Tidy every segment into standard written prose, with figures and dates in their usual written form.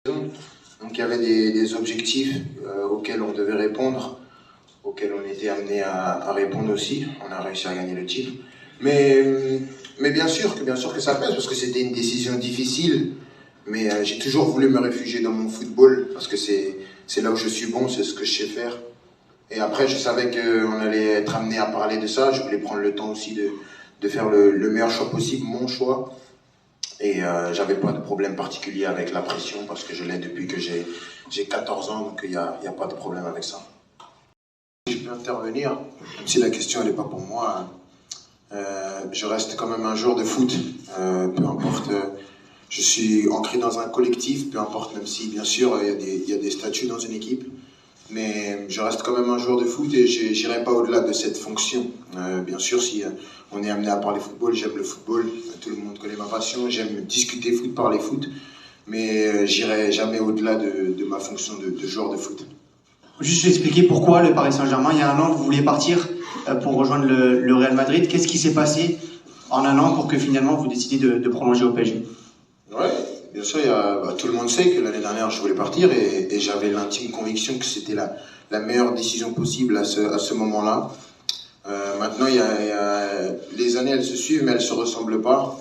Donc il y avait des objectifs auxquels on devait répondre, auxquels on était amené à répondre aussi. On a réussi à gagner le titre. Mais bien sûr que ça pèse, parce que c'était une décision difficile. Mais j'ai toujours voulu me réfugier dans mon football, parce que c'est là où je suis bon, c'est ce que je sais faire. Et après, je savais qu'on allait être amené à parler de ça. Je voulais prendre le temps aussi de faire le meilleur choix possible, mon choix. Et j'avais pas de problème particulier avec la pression parce que je l'ai depuis que j'ai 14 ans, donc il n'y a pas de problème avec ça. Je peux intervenir, même si la question n'est pas pour moi. Je reste quand même un joueur de foot, peu importe. Je suis ancré dans un collectif, peu importe, même si bien sûr il y a des statuts dans une équipe. Mais je reste quand même un joueur de foot et j'irai pas au-delà de cette fonction. Bien sûr, si on est amené à parler football, j'aime le football. Tout le monde connaît ma passion. J'aime discuter foot, parler foot. Mais j'irai jamais au-delà de ma fonction de joueur de foot. Juste expliquer pourquoi le Paris Saint-Germain, il y a un an, vous vouliez partir pour rejoindre le Real Madrid. Qu'est-ce qui s'est passé en un an pour que finalement vous décidiez de prolonger au PSG? Ouais, bien sûr, tout le monde sait que l'année dernière je voulais partir et j'avais l'intime conviction que c'était la meilleure décision possible à ce moment-là. Maintenant, les années elles se suivent mais elles se ressemblent pas.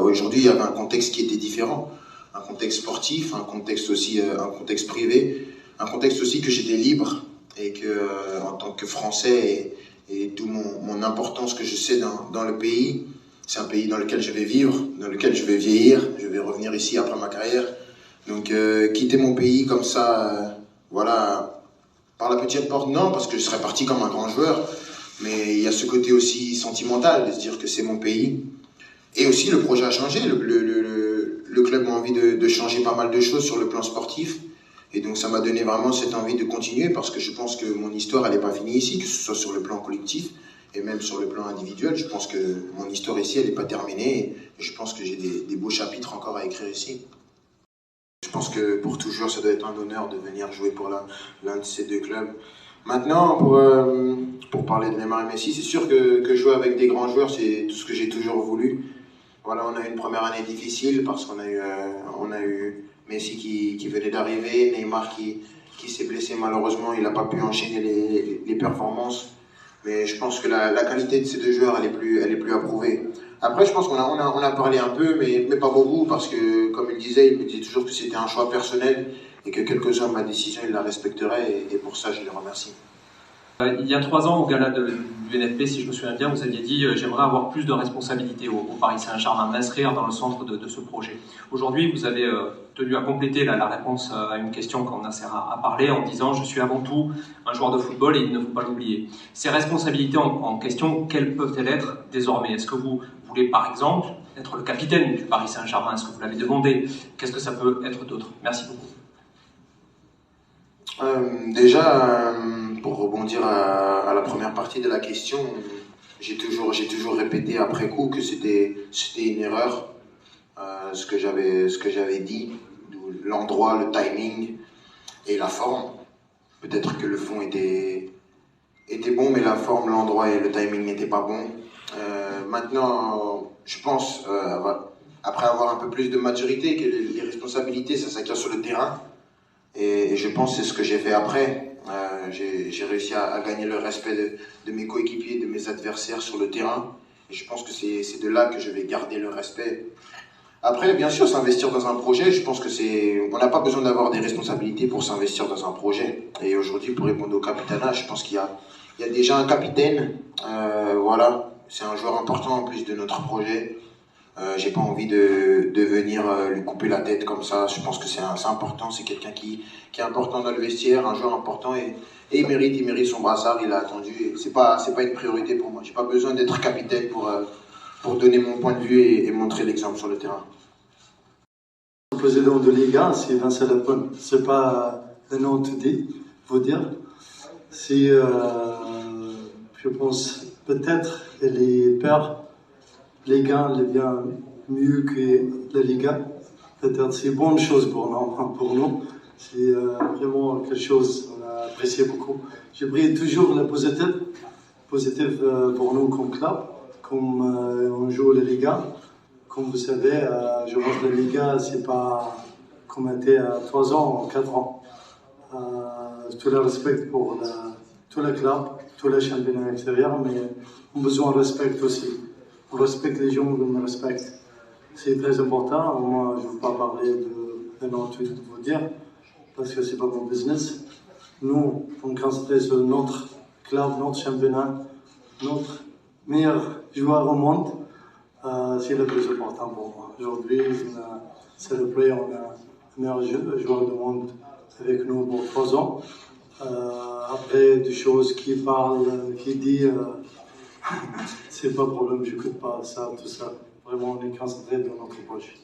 Aujourd'hui, il y avait un contexte qui était différent, un contexte sportif, un contexte aussi, un contexte privé, un contexte aussi que j'étais libre et que en tant que Français et d'où mon importance que je sais dans le pays. C'est un pays dans lequel je vais vivre, dans lequel je vais vieillir, je vais revenir ici après ma carrière. Donc quitter mon pays comme ça, voilà, par la petite porte, non, parce que je serais parti comme un grand joueur. Mais il y a ce côté aussi sentimental de se dire que c'est mon pays. Et aussi le projet a changé, le club a envie de changer pas mal de choses sur le plan sportif. Et donc ça m'a donné vraiment cette envie de continuer parce que je pense que mon histoire elle n'est pas finie ici, que ce soit sur le plan collectif et même sur le plan individuel. Je pense que mon histoire ici elle n'est pas terminée et je pense que j'ai des beaux chapitres encore à écrire ici. Je pense que pour tout joueur ça doit être un honneur de venir jouer pour l'un de ces deux clubs. Maintenant pour parler de Neymar et Messi, c'est sûr que jouer avec des grands joueurs c'est tout ce que j'ai toujours voulu. Voilà, on a eu une première année difficile parce qu'on a eu Messi qui venait d'arriver, Neymar qui s'est blessé malheureusement, il n'a pas pu enchaîner les performances. Mais je pense que la qualité de ces deux joueurs, elle est plus approuvée. Après, je pense qu'on a parlé un peu, mais pas beaucoup, parce que, comme il me disait toujours que c'était un choix personnel et que quelle que soit ma décision, il la respecterait, et pour ça, je le remercie. Il y a 3 ans, au gala du NFP, si je me souviens bien, vous aviez dit « J'aimerais avoir plus de responsabilités au Paris Saint-Germain, m'inscrire dans le centre de ce projet ». Aujourd'hui, vous avez tenu à compléter la réponse à une question qu'on a à parler en disant « Je suis avant tout un joueur de football et il ne faut pas l'oublier ». Ces responsabilités en question, quelles peuvent-elles être désormais? Est-ce que vous voulez, par exemple, être le capitaine du Paris Saint-Germain? Est-ce que vous l'avez demandé? Qu'est-ce que ça peut être d'autre? Merci beaucoup. Déjà, pour rebondir à la première partie de la question, j'ai toujours répété après coup que c'était une erreur, ce que j'avais dit, l'endroit, le timing et la forme. Peut-être que le fond était bon, mais la forme, l'endroit et le timing n'étaient pas bons. Maintenant, je pense, après avoir un peu plus de maturité, que les responsabilités, ça s'acquiert sur le terrain. Et je pense que c'est ce que j'ai fait après. J'ai réussi à gagner le respect de mes coéquipiers, de mes adversaires sur le terrain. Et je pense que c'est de là que je vais garder le respect. Après, bien sûr, s'investir dans un projet, je pense que on n'a pas besoin d'avoir des responsabilités pour s'investir dans un projet. Et aujourd'hui, pour répondre au capitanat, je pense qu'il y a déjà un capitaine. Voilà, c'est un joueur important en plus de notre projet. J'ai pas envie de venir lui couper la tête comme ça. Je pense que c'est important. C'est quelqu'un qui est important dans le vestiaire, un joueur important et il mérite son brassard. Il a attendu. Et c'est pas une priorité pour moi. J'ai pas besoin d'être capitaine pour donner mon point de vue et montrer l'exemple sur le terrain. Le président de Liga, c'est Vincent Lapointe. C'est pas un nom de vous dire. C'est, je pense, peut-être les pères. Liga est bien mieux que la Liga. Peut-être c'est une bonne chose pour nous. C'est vraiment quelque chose qu'on a apprécié beaucoup. J'ai pris toujours le positif pour nous comme club, comme on joue la Liga. Comme vous savez, je pense que la Liga, c'est pas comme était à 3 ans ou 4 ans. Tout le respect pour tout le club, tout le championnat extérieur, mais on a besoin de respect aussi. On respecte les gens, on me respecte. C'est très important. Moi, je ne veux pas parler de tout vous dire, parce que ce n'est pas mon business. Nous, on concentre sur notre club, notre championnat, notre meilleur joueur au monde. C'est le plus important pour moi. Aujourd'hui, c'est le play, on a le meilleur joueur du monde avec nous pour 3 ans. Après, des choses qui parlent, qui disent, c'est pas problème, je n'écoute pas ça, tout ça. Vraiment, on est concentré dans notre projet.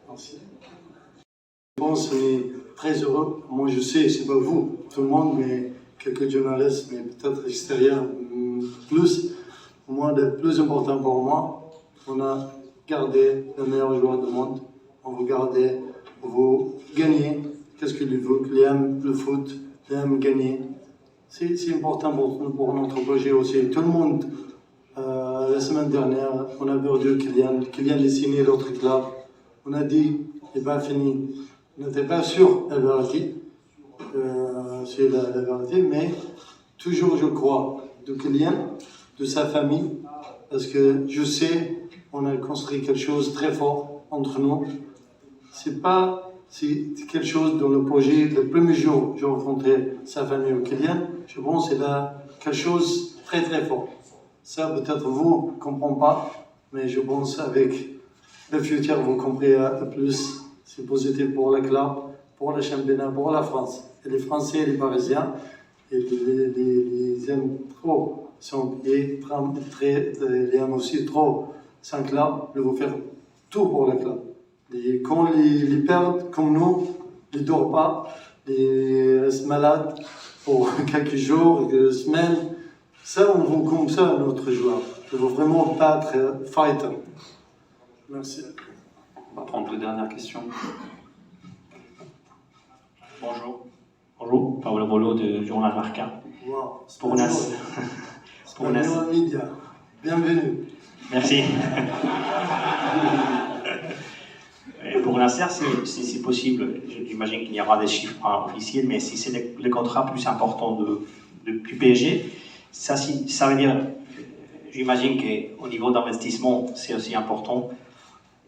Merci. Je pense qu'on est très heureux. Moi, je sais, c'est pas vous, tout le monde, mais quelques journalistes, mais peut-être extérieurs plus. Au moins, le plus important pour moi, on a gardé le meilleur joueur du monde. On veut garder, on veut gagner. Qu'est-ce qu'il veut? Il aime le foot, il aime gagner. C'est important pour notre projet aussi. Tout le monde, la semaine dernière, on a perdu Kylian. Kylian a signé l'autre club. On a dit, c'est pas fini. On n'était pas sûr de la vérité. C'est la vérité, mais toujours je crois de Kylian, de sa famille, parce que je sais, on a construit quelque chose de très fort entre nous. C'est quelque chose dans le projet, le premier jour, j'ai rencontré sa famille au Kylian, je pense que c'est là quelque chose de très très fort. Ça, peut-être vous ne comprenez pas, mais je pense avec le futur, vous comprenez plus. C'est positif pour le club, pour le championnat, pour la France. Et les Français et les Parisiens, ils aiment trop son pays, ils aiment aussi trop son club, ils vont faire tout pour le club. Et quand ils perdent, comme nous, ils ne dorment pas, ils restent malades pour quelques jours, quelques semaines. Ça, on voit comme ça notre joueur. Il faut vraiment battre, fighter. Merci. On va prendre la dernière question. Bonjour. Bonjour, Paolo Bolo du journal Marca. Wow, Pour Nas. Pour Nas. Bienvenue. Merci. Pour Nasser, si c'est possible, j'imagine qu'il y aura des chiffres officiels, mais si c'est le contrat plus important du PSG, ça veut dire, j'imagine qu'au niveau d'investissement, c'est aussi important.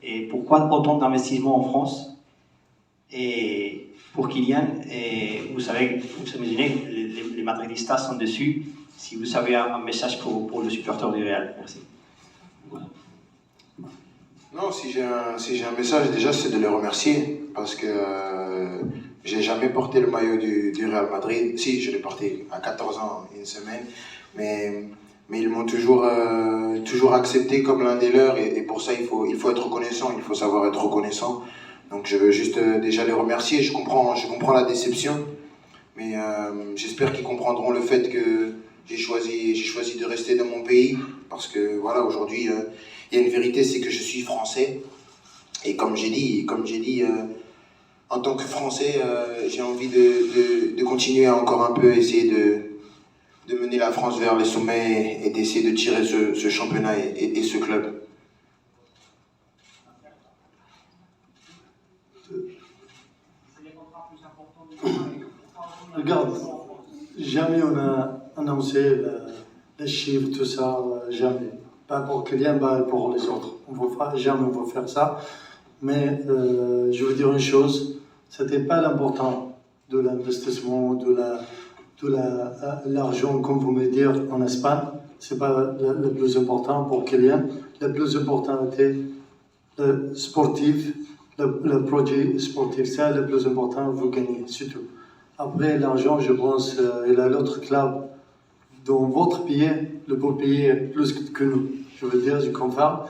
Et pourquoi autant d'investissement en France et pour Kylian? Et vous savez, vous imaginez, les Madridistas sont dessus. Si vous avez un message pour le supporter du Real, merci. Non, si j'ai un message, déjà, c'est de les remercier parce que j'ai jamais porté le maillot du Real Madrid. Si, je l'ai porté à 14 ans, une semaine, mais ils m'ont toujours accepté comme l'un des leurs et pour ça, il faut être reconnaissant, il faut savoir être reconnaissant. Donc, je veux juste déjà les remercier. Je comprends la déception, mais j'espère qu'ils comprendront le fait que j'ai choisi de rester dans mon pays parce que voilà, aujourd'hui, il y a une vérité, c'est que je suis français. Et comme j'ai dit, en tant que Français, j'ai envie de continuer à encore un peu essayer de mener la France vers les sommets et d'essayer de tirer ce championnat et ce club. Regarde, jamais on a annoncé les chiffres, tout ça, jamais. Pas pour Kylian, pas pour les autres. Jamais on va faire ça. Mais je veux dire une chose, ce n'était pas l'important de l'investissement, de l'argent, comme vous me dites, en Espagne. Ce n'est pas le plus important pour Kylian. Le plus important était le sportif, le projet sportif. C'est le plus important, vous gagnez, surtout. Après, l'argent, je pense, il a l'autre club dans votre pays, le beau pays plus que nous. Je veux dire, je confirme,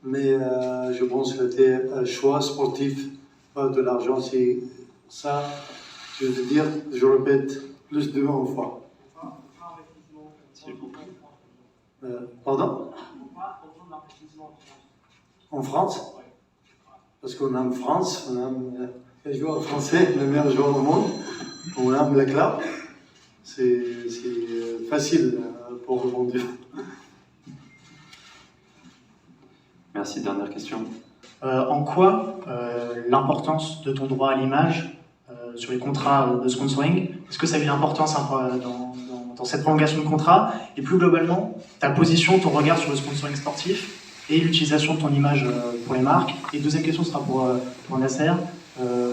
mais je pense que c'était un choix sportif, pas de l'argent. C'est ça, je veux dire, je répète plus de 20 fois. Pardon? En France? Parce qu'on aime France, on aime les joueurs français, les meilleurs joueurs au monde, on aime la club. C'est facile pour répondre. Merci, dernière question. En quoi l'importance de ton droit à l'image sur les contrats de sponsoring, est-ce que ça a une importance dans cette prolongation de contrat? Et plus globalement, ta position, ton regard sur le sponsoring sportif et l'utilisation de ton image pour les marques. Et deuxième question sera pour Nasser.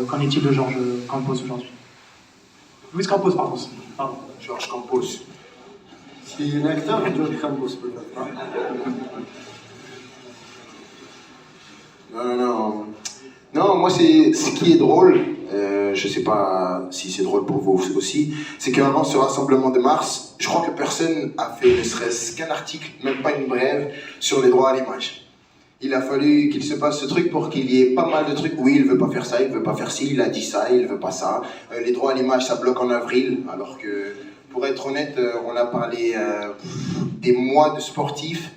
Qu'en est-il de Georges Campos aujourd'hui? Luis Campos, pardon. Georges Campos. C'est un acteur, Georges Campos, peut-être. Non. Non, moi, ce qui est drôle, je sais pas si c'est drôle pour vous aussi, c'est qu'avant ce rassemblement de mars, je crois que personne a fait ne serait-ce qu'un article, même pas une brève, sur les droits à l'image. Il a fallu qu'il se passe ce truc pour qu'il y ait pas mal de trucs. Oui, il veut pas faire ça, il veut pas faire ci, il a dit ça, il veut pas ça. Les droits à l'image, ça bloque en avril, alors que, pour être honnête, on a parlé des mois de sportifs,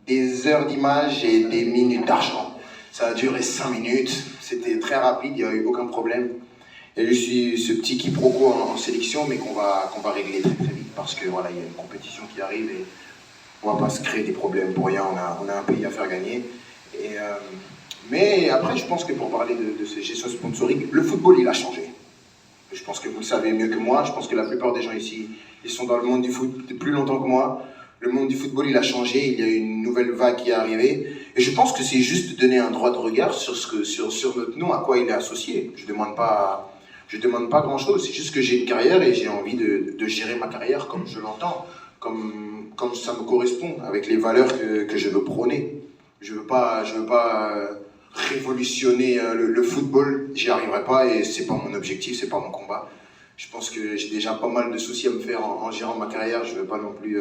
des heures d'image et des minutes d'argent. Ça a duré 5 minutes, c'était très rapide, il n'y a eu aucun problème. Il y a eu ce petit quiproquo en sélection, mais qu'on va régler très très vite, parce que voilà, il y a une compétition qui arrive et on va pas se créer des problèmes pour rien, on a un pays à faire gagner. Mais après, je pense que pour parler de ces gestions sponsoring, le football, il a changé. Je pense que vous le savez mieux que moi, je pense que la plupart des gens ici, ils sont dans le monde du foot depuis plus longtemps que moi. Le monde du football, il a changé, il y a une nouvelle vague qui est arrivée. Et je pense que c'est juste de donner un droit de regard sur notre nom, à quoi il est associé. Je demande pas grand-chose, c'est juste que j'ai une carrière et j'ai envie de gérer ma carrière comme je l'entends, comme ça me correspond, avec les valeurs que je veux prôner. Je veux pas révolutionner le football, j'y arriverai pas et c'est pas mon objectif, c'est pas mon combat. Je pense que j'ai déjà pas mal de soucis à me faire en gérant ma carrière, je veux pas non plus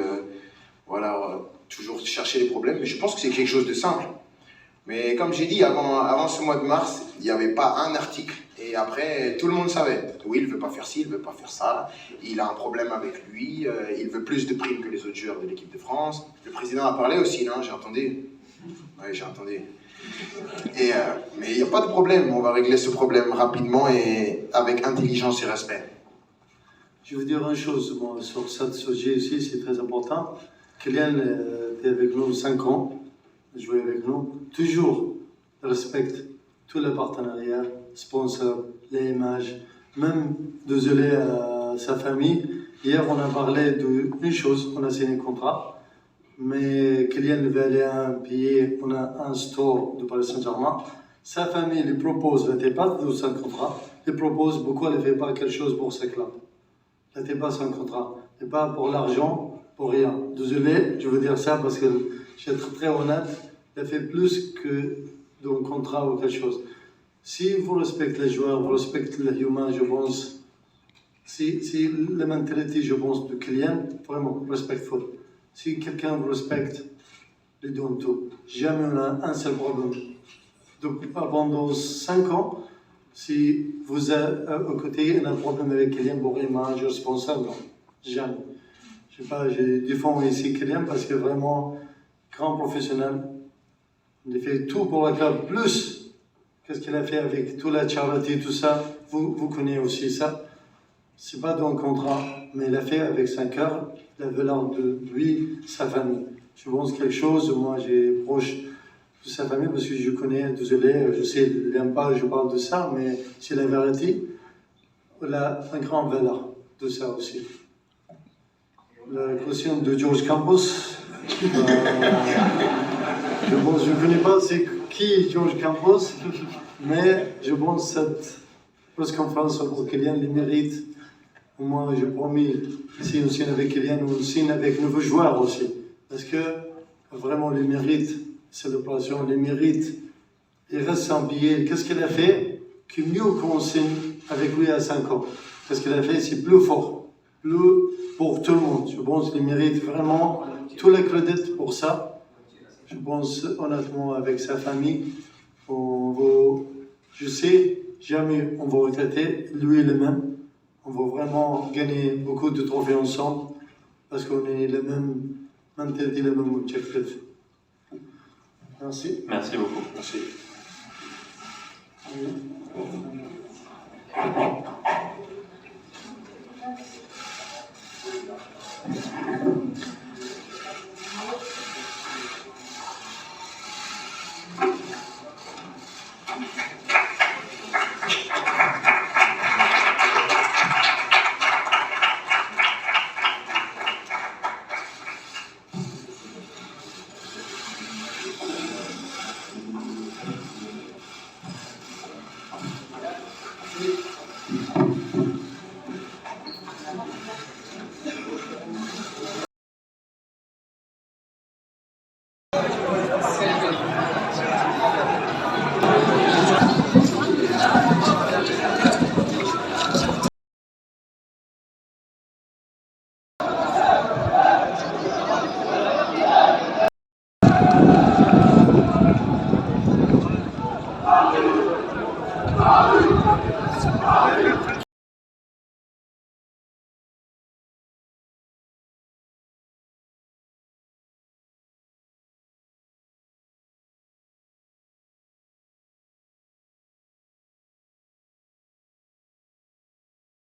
toujours chercher les problèmes, mais je pense que c'est quelque chose de simple. Mais comme j'ai dit, avant ce mois de mars, il n'y avait pas un article. Et après, tout le monde savait. Oui, il ne veut pas faire ci, il ne veut pas faire ça. Il a un problème avec lui. Il veut plus de primes que les autres joueurs de l'équipe de France. Le président a parlé aussi, non? J'ai entendu. Oui, j'ai entendu. Mais il n'y a pas de problème. On va régler ce problème rapidement et avec intelligence et respect. Je veux dire une chose, bon, sur ce sujet aussi, c'est très important. Kylian était avec nous 5 ans, joué avec nous. Toujours respecte tous les partenariats, sponsors, les images, même désolé à sa famille. Hier, on a parlé d'une chose, on a signé un contrat, mais Kylian veut aller à un pays, on a un store de Paris Saint-Germain. Sa famille lui propose, elle n'était pas dans son contrat, lui propose pourquoi elle ne fait pas quelque chose pour ce club. Elle n'était pas sans contrat, et pas pour l'argent, pour rien. Désolé, je veux dire ça parce que je vais être très honnête, elle fait plus que d'un contrat ou quelque chose. Si vous respectez les joueurs, vous respectez les humains, je pense, si la mentalité, je pense, de client, vraiment, respectful. Si quelqu'un vous respecte, il donne tout. Jamais on a un seul problème. Donc, pendant 5 ans, si vous êtes à côté, on a un problème avec Kylian pour image responsable, non, jamais. Je sais pas, je défends ici Kylian parce que vraiment, grand professionnel, il a fait tout pour le club, plus qu'est-ce qu'il a fait avec toute la charité, tout ça, vous connaissez aussi ça. C'est pas dans le contrat, mais il a fait avec son cœur, la valeur de lui, sa famille. Je pense quelque chose, moi j'ai proche de sa famille parce que je connais, désolé, je sais, il n'aime pas, je parle de ça, mais c'est la vérité. Il a une grande valeur de ça aussi. La question de Georges Campos, je ne connais pas c'est qui Georges Campos, mais je pense que cette presse-conférence pour Kylian le mérite. Moi, j'ai promis, si on signe avec Kylian, on signe avec nouveaux joueurs aussi. Parce que vraiment, le mérite, c'est l'opération, le mérite, il reste sans billet. Qu'est-ce qu'il a fait que mieux qu'on signe avec lui à 5 ans? Qu'est-ce qu'il a fait? C'est plus fort, plus pour tout le monde. Je pense qu'il mérite vraiment tous les crédits pour ça. Je pense honnêtement avec sa famille, je sais, jamais on va regretter, lui et le même. On va vraiment gagner beaucoup de trophées ensemble parce qu'on est les mêmes mentalités, les mêmes objectifs. Merci. Merci beaucoup. Merci. Allez